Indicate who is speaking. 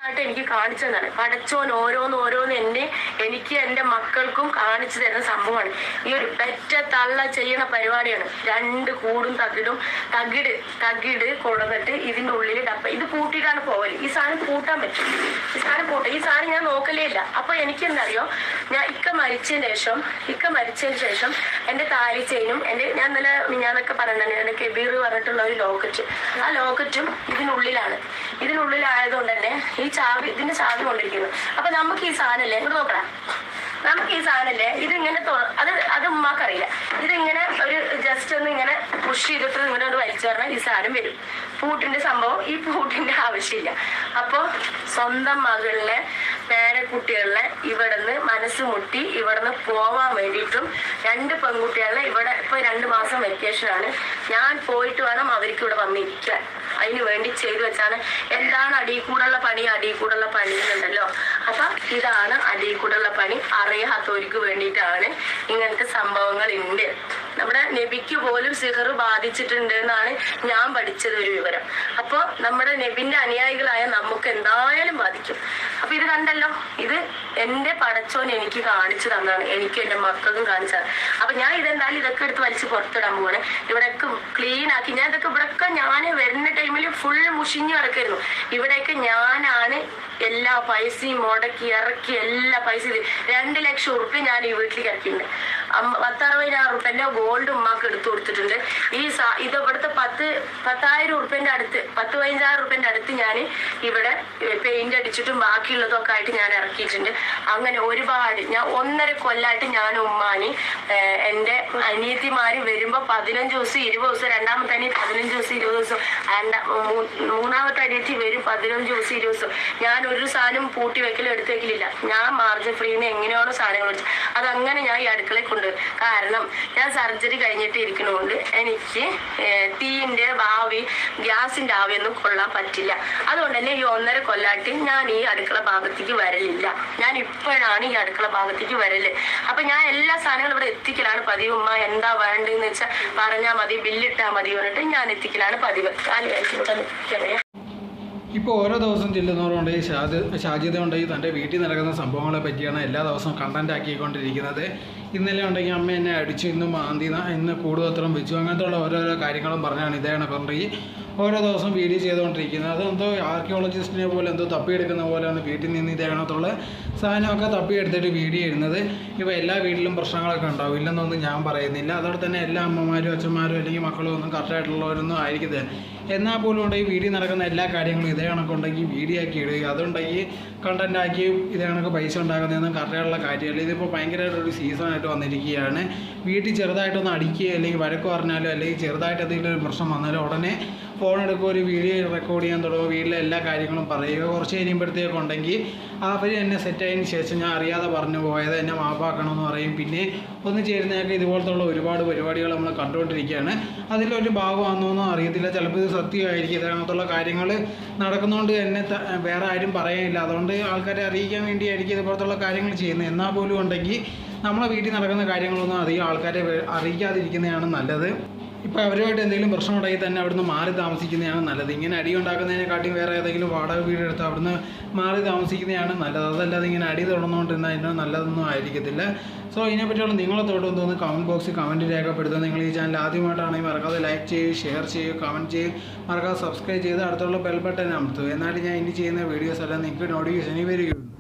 Speaker 1: ആയിട്ട് എനിക്ക് കാണിച്ചു തന്നാണ്. പടച്ചോൻ ഓരോന്ന് എനിക്ക് എൻ്റെ മക്കൾക്കും കാണിച്ചു തരുന്ന സംഭവമാണ്. ഈ ഒരു പെറ്റ തള്ള ചെയ്യുന്ന പരിപാടിയാണ്. 2 കൂടും തകിട് കൊടുത്തിട്ട് ഇതിന്റെ ഉള്ളിൽ ഡപ്പ ഇത് പൂട്ടിയിട്ടാണ് പോവല്. ഈ സാധനം പൂട്ടാൻ പറ്റും. ഈ സാധനം ഞാൻ നോക്കലേ ഇല്ല. അപ്പൊ എനിക്ക് എന്തറിയോ, ഇക്ക മരിച്ചതിന് ശേഷം എന്റെ താലി ചെയിനും ഞാൻ ഞാനൊക്കെ പറഞ്ഞിട്ടുണ്ട്, എന്റെ കെബീർ പറഞ്ഞിട്ടുള്ള ഒരു ലോക്കറ്റ്, ആ ലോക്കറ്റും ഇതിനുള്ളിലായതുകൊണ്ട് തന്നെ ഇതിന്റെ ചാവി കൊണ്ടിരിക്കുന്നു. അപ്പൊ നമുക്ക് ഈ സാധനല്ലേ ഇങ്ങോട്ട് നോക്കണം, ഇതിങ്ങനെ അത് ഉമ്മാക്കറിയില്ല. ഇതിങ്ങനെ ഒരു ജസ്റ്റ് ഒന്ന് ഇങ്ങനെ പുഷ് ചെയ്തിട്ട് ഇങ്ങനെ ഒരു വലിച്ചു പറഞ്ഞാൽ ഈ സാധനം വരും. പൂട്ടിന്റെ സംഭവം, ഈ പൂട്ടിന്റെ ആവശ്യമില്ല. അപ്പൊ സ്വന്തം മകളിനെ പേരക്കുട്ടികളെ ഇവിടുന്ന് മനസ്സ് മുട്ടി ഇവിടുന്ന് പോവാൻ വേണ്ടിയിട്ടും 2 പെൺകുട്ടികളെ ഇവിടെ ഇപ്പൊ 2 മാസം വെക്കേഷനാണ്. ഞാൻ പോയിട്ട് വേണം അവർക്ക് ഇവിടെ വന്നിരിക്കാൻ. അതിന് വേണ്ടി ചെയ്തു വെച്ചാണ്. എന്താണ് അടിയിൽക്കൂടുള്ള പണി എന്നുണ്ടല്ലോ. അപ്പൊ ഇതാണ് അടിയിൽക്കൂടുള്ള പണി. അറിയാത്തവർക്ക് വേണ്ടിയിട്ടാണ് ഇങ്ങനത്തെ സംഭവങ്ങൾ ഉണ്ട്. നമ്മുടെ നബിക്ക് പോലും സിഹർ ബാധിച്ചിട്ടുണ്ട് എന്നാണ് ഞാൻ പഠിച്ചത് ഒരു വിവരം. അപ്പൊ നമ്മുടെ നബിന്റെ അനുയായികളായ നമുക്ക് എന്തായാലും ബാധിക്കും. അപ്പൊ ഇത് കണ്ടല്ലോ, ഇത് എന്റെ പടച്ചോൻ എനിക്ക് കാണിച്ചു തന്നാണ്, എനിക്ക് എന്റെ മക്കൾക്കും കാണിച്ചതാണ്. അപ്പൊ ഞാൻ ഇതെന്തായാലും ഇതൊക്കെ എടുത്ത് വലിച്ച് പുറത്തിടാൻ പോവാണ്. ഇവിടെയൊക്കെ ക്ലീൻ ആക്കി ഇവിടെയൊക്കെ ഞാൻ വരുന്ന ടൈമിൽ ഫുൾ മുഷിഞ്ഞു കിടക്കായിരുന്നു. ഇവിടെയൊക്കെ ഞാനാണ് എല്ലാ പൈസയും മുടക്കി ഇറക്കി എല്ലാ പൈസയും 2 ലക്ഷം ഉറുപ്പ്യ ഞാൻ ഈ വീട്ടിലേക്ക് ഇറക്കിയിട്ടുണ്ട്. 10,000-60,000 ഉറുപ്പ്യന്റെ ഗോൾഡ് ഉമ്മാക്ക് എടുത്തു കൊടുത്തിട്ടുണ്ട്. ഇത് ഇവിടുത്തെ 10,000 ഉറുപ്പ്യന്റെ അടുത്ത് 10-15,000 ഉറുപ്പ്യന്റെ അടുത്ത് ഞാൻ ഇവിടെ പെയിന്റ് അടിച്ചിട്ടും ബാക്കിയുള്ളതൊക്കെ ആയിട്ട് ഞാൻ ഇറക്കിയിട്ടുണ്ട്. അങ്ങനെ ഒരുപാട് ഞാൻ 1.5 കൊല്ലമായിട്ട് ഞാൻ ഉമ്മാനി എന്റെ അനിയത്തിമാര് വരുമ്പോ 15 ദിവസം 20 ദിവസം, രണ്ടാമത്തെ അനിയത്തി 15 ദിവസം 20 ദിവസം, മൂന്നാമത്തെ അനിയത്തി വരും 15 ദിവസം 20 ദിവസം. ഞാൻ ഒരു സാധനം പൂട്ടി വെക്കലും എടുത്തു വെക്കലില്ല. ഞാൻ മാർജിൻ ഫ്രീന്ന് എങ്ങനെയാണോ സാധനങ്ങൾ വെച്ചത് അതങ്ങനെ ഞാൻ ഈ അടുക്കളയിൽ കൊണ്ടുവരും. കാരണം ഞാൻ സർജറി കഴിഞ്ഞിട്ട് ഇരിക്കണോണ്ട് എനിക്ക് തീന്റെ ഗ്യാസിന്റെ ആവിയൊന്നും കൊള്ളാൻ പറ്റില്ല. അതുകൊണ്ട് തന്നെ ഈ 1.5 കൊല്ലമായിട്ട് ഞാൻ ഈ അടുക്കള ഭാഗത്തേക്ക് വരലില്ല. ഞാൻ ഇപ്പോഴാണ് ഈ അടുക്കള ഭാഗത്തേക്ക് വരല്. അപ്പൊ ഞാൻ എല്ലാ സാധനങ്ങളും ഇവിടെ എത്തിക്കലാണ് പതിവ്. ഉമ്മ എന്താ വേണ്ടെന്ന് വെച്ചാൽ പറഞ്ഞാൽ മതി, ബില്ലിട്ടാൽ മതി പറഞ്ഞിട്ട് ഞാൻ എത്തിക്കലാണ് പതിവ്.
Speaker 2: ഇപ്പോൾ ഓരോ ദിവസം ചെല്ലുന്നവരുണ്ടെങ്കിൽ ഷാജിദ ഉണ്ടെങ്കിൽ തൻ്റെ വീട്ടിൽ നടക്കുന്ന സംഭവങ്ങളെ പറ്റിയാണ് എല്ലാ ദിവസവും കണ്ടന്റ് ആക്കിക്കൊണ്ടിരിക്കുന്നത്. ഇന്നലെ ഉണ്ടെങ്കിൽ അമ്മ എന്നെ അടിച്ചു, ഇന്ന് മാന്തി, ഇന്ന് കൂടുപത്രം വെച്ചു, അങ്ങനത്തെ ഉള്ള ഓരോരോ കാര്യങ്ങളും പറഞ്ഞാണ് ഇതാണ് കൊണ്ടെങ്കിൽ ഓരോ ദിവസം വീഡിയോ ചെയ്തുകൊണ്ടിരിക്കുന്നത്. അതെന്തോ ആർക്കിയോളജിസ്റ്റിനെ പോലെ എന്തോ തപ്പിയെടുക്കുന്ന പോലെയാണ് വീട്ടിൽ നിന്ന് ഇതേണത്തുള്ള സാധനമൊക്കെ തപ്പിയെടുത്തിട്ട് വീഡിയോ ഇടുന്നത്. ഇപ്പോൾ എല്ലാ വീട്ടിലും പ്രശ്നങ്ങളൊക്കെ ഉണ്ടാവും, ഇല്ലെന്നൊന്നും ഞാൻ പറയുന്നില്ല. അതോടെ തന്നെ എല്ലാ അമ്മമാരും അച്ഛന്മാരും അല്ലെങ്കിൽ മക്കളും ഒന്നും കറക്റ്റായിട്ടുള്ളവരൊന്നും ആയിരിക്കുന്നത്. എന്നാൽ പോലും ഉണ്ടെങ്കിൽ വീഡിയോ നടക്കുന്ന എല്ലാ കാര്യങ്ങളും ഇതേ കണക്കുണ്ടെങ്കിൽ വീഡിയോ ആക്കി ഇടുക, അതുണ്ടെങ്കിൽ കണ്ടന്റ് ആക്കി ഇതേ കണക്ക് പൈസ ഉണ്ടാക്കുന്നതൊന്നും കറക്റ്റായിട്ടുള്ള കാര്യമല്ല. ഇതിപ്പോൾ ഭയങ്കരമായിട്ടൊരു സീസണായിട്ട് വന്നിരിക്കുകയാണ്. വീട്ടിൽ ചെറുതായിട്ടൊന്ന് അടിക്കുകയോ അല്ലെങ്കിൽ വഴക്ക് പറഞ്ഞാലോ അല്ലെങ്കിൽ ചെറുതായിട്ട് എന്തെങ്കിലും ഒരു പ്രശ്നം വന്നാലോ ഉടനെ ഫോൺ എടുക്കുക, ഒരു വീഡിയോ റെക്കോർഡ് ചെയ്യാൻ തുടങ്ങുക, വീട്ടിലെ എല്ലാ കാര്യങ്ങളും പറയുക. കുറച്ച് കഴിയുമ്പോഴത്തേക്കുണ്ടെങ്കിൽ അവർ എന്നെ സെറ്റായതിന് ശേഷം ഞാൻ അറിയാതെ പറഞ്ഞു പോയത് എന്നെ മാപ്പാക്കണമെന്ന് പറയും. പിന്നെ ഒന്ന് ചേരുന്നതൊക്കെ ഇതുപോലത്തെ ഒരുപാട് പരിപാടികൾ നമ്മൾ കണ്ടുകൊണ്ടിരിക്കുകയാണ്. അതിലൊരു ഭാഗമാണെന്നൊന്നും അറിയത്തില്ല. ചിലപ്പോൾ ഇത് സത്യമായിരിക്കും. ഇതിനകത്തുള്ള കാര്യങ്ങൾ നടക്കുന്നതുകൊണ്ട് തന്നെ വേറെ ആരും പറയാനില്ല. അതുകൊണ്ട് ആൾക്കാരെ അറിയിക്കാൻ വേണ്ടിയായിരിക്കും ഇതുപോലത്തുള്ള കാര്യങ്ങൾ ചെയ്യുന്നത്. എന്നാൽ പോലും ഉണ്ടെങ്കിൽ നമ്മളെ വീട്ടിൽ നടക്കുന്ന കാര്യങ്ങളൊന്നും അധികം ആൾക്കാരെ അറിയിക്കാതിരിക്കുന്നതാണ് നല്ലത്. ഇപ്പോൾ അവരുമായിട്ട് എന്തെങ്കിലും പ്രശ്നം ഉണ്ടെങ്കിൽ തന്നെ അവിടുന്ന് മാറി താമസിക്കുന്നതാണ് നല്ലത്. ഇങ്ങനെ അടി ഉണ്ടാക്കുന്നതിനെക്കാട്ടിയും വേറെ ഏതെങ്കിലും വാടക വീടെടുത്ത് അവിടുന്ന് മാറി താമസിക്കുന്നതാണ് നല്ലത്. അതല്ലാതെ ഇങ്ങനെ അടി തുടർന്നുകൊണ്ടിരുന്നാൽ അതിന് നല്ലതൊന്നും ആയിരിക്കത്തില്ല. സോ ഇതിനെപ്പറ്റിയുള്ള നിങ്ങളെ തോന്നുന്നു കമൻറ്റ് ബോക്സിൽ കമൻറ്റ് രേഖപ്പെടുത്തുക. നിങ്ങൾ ഈ ചാനൽ ആദ്യമായിട്ടാണെങ്കിൽ മറക്കാതെ ലൈക്ക് ചെയ്യുക, ഷെയർ ചെയ്യുക, കമൻറ്റ് ചെയ്യുക, മറക്കാതെ സബ്സ്ക്രൈബ് ചെയ്ത് അടുത്തുള്ള ബെൽ ബട്ടൺ അമർത്തുക. എന്നാലും ഞാൻ ഇനി ചെയ്യുന്ന വീഡിയോസ് എല്ലാം നിങ്ങൾക്ക് നോട്ടിഫിക്കേഷനിൽ വരികയുള്ളൂ.